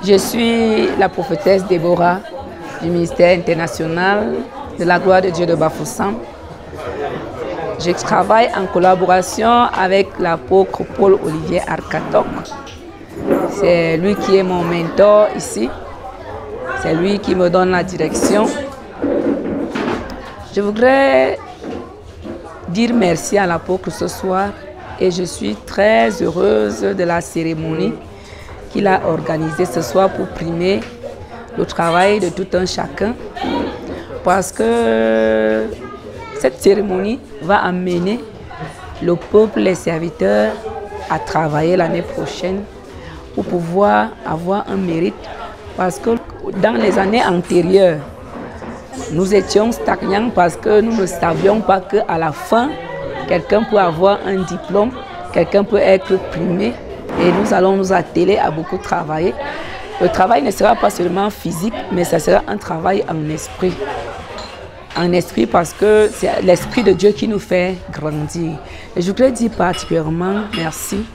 Je suis la prophétesse Déborah du ministère international de la gloire de Dieu de Bafoussam. Je travaille en collaboration avec l'apôtre Paul-Olivier Arkatok. C'est lui qui est mon mentor ici. C'est lui qui me donne la direction. Je voudrais dire merci à l'apôtre ce soir et je suis très heureuse de la cérémonie qu'il a organisée ce soir pour primer le travail de tout un chacun, parce que cette cérémonie va amener le peuple, les serviteurs à travailler l'année prochaine pour pouvoir avoir un mérite, parce que dans les années antérieures, nous étions stagnants parce que nous ne savions pas qu'à la fin, quelqu'un peut avoir un diplôme, quelqu'un peut être primé et nous allons nous atteler à beaucoup travailler. Le travail ne sera pas seulement physique, mais ça sera un travail en esprit. En esprit parce que c'est l'Esprit de Dieu qui nous fait grandir. Et je voudrais dire particulièrement merci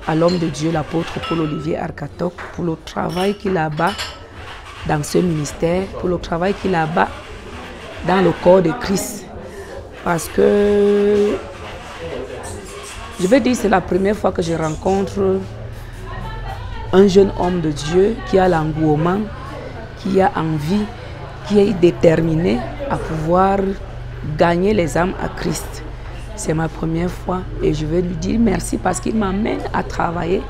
à l'homme de Dieu, l'apôtre Paul-Olivier Arkatok, pour le travail qu'il abat dans ce ministère, pour le travail qu'il abat dans le corps de Christ. Parce que, je veux dire, c'est la première fois que je rencontre un jeune homme de Dieu qui a l'engouement, qui a envie, qui est déterminé à pouvoir gagner les âmes à Christ. C'est ma première fois et je veux lui dire merci parce qu'il m'amène à travailler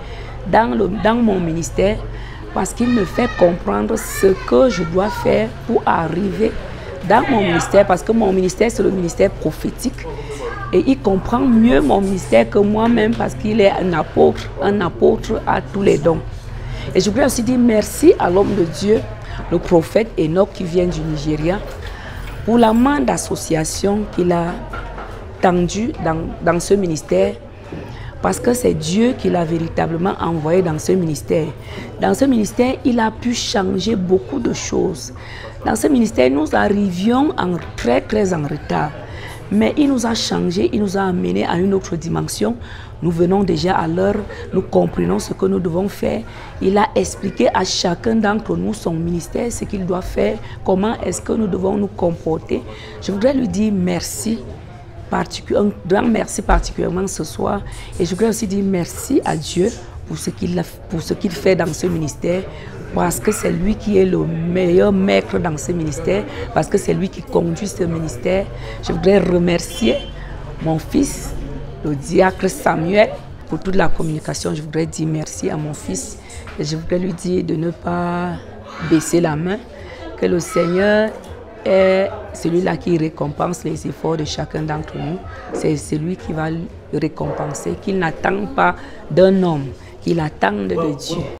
dans mon ministère, parce qu'il me fait comprendre ce que je dois faire pour arriver dans mon ministère, parce que mon ministère, c'est le ministère prophétique. Et il comprend mieux mon ministère que moi-même parce qu'il est un apôtre à tous les dons. Et je voudrais aussi dire merci à l'homme de Dieu, le prophète Enoch qui vient du Nigeria, pour la main d'association qu'il a tendue dans ce ministère, parce que c'est Dieu qui l'a véritablement envoyé dans ce ministère. Dans ce ministère, il a pu changer beaucoup de choses. Dans ce ministère, nous arrivions très en retard. Mais il nous a changé, il nous a amenés à une autre dimension. Nous venons déjà à l'heure, nous comprenons ce que nous devons faire. Il a expliqué à chacun d'entre nous son ministère, ce qu'il doit faire, comment est-ce que nous devons nous comporter. Je voudrais lui dire merci, un grand merci particulièrement ce soir. Et je voudrais aussi dire merci à Dieu pour ce qu'il fait dans ce ministère, parce que c'est lui qui est le meilleur maître dans ce ministère, parce que c'est lui qui conduit ce ministère. Je voudrais remercier mon fils, le diacre Samuel, pour toute la communication. Je voudrais dire merci à mon fils et je voudrais lui dire de ne pas baisser la main, que le Seigneur est celui-là qui récompense les efforts de chacun d'entre nous. C'est celui qui va le récompenser, qu'il n'attend pas d'un homme, qu'il attend de Dieu.